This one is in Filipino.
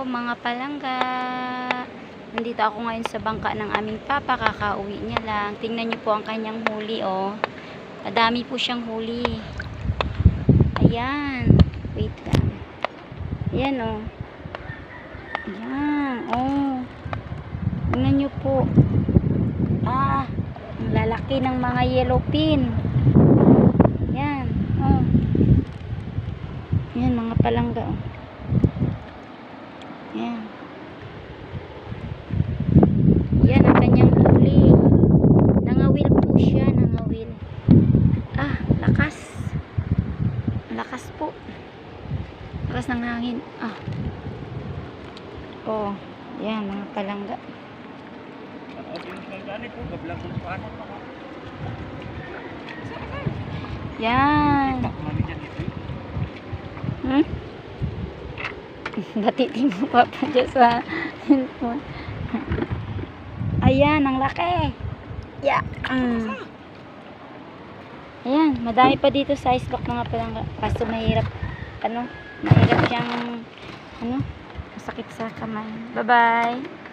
mga palangga. Nandito ako ngayon sa bangka ng aming papa, kakauwi niya lang. Tingnan niyo po ang kanyang huli, oh. Madami po siyang huli. Ayan. Wait lang. Ayan, oh. Ayan, oh. Tingnan niyo po. Ah, ang lalaki ng mga yellowfin. Ayan, oh. Ayan, mga palangga, oh. Ayan. Yan ang kanyang huli. Nangawil po siya, nangawil. Ah, lakas. Lakas po. Lakas ng hangin. Ah. Oh, yan mga palangga. Yan. Hmm? Batitin mo papa dyan sa handphone. Ayan, ang laki. Yeah. Ayan, madami pa dito sa ice block mga palangga. Kaso mahirap, mahirap siyang, masakit sa kamay. Bye-bye.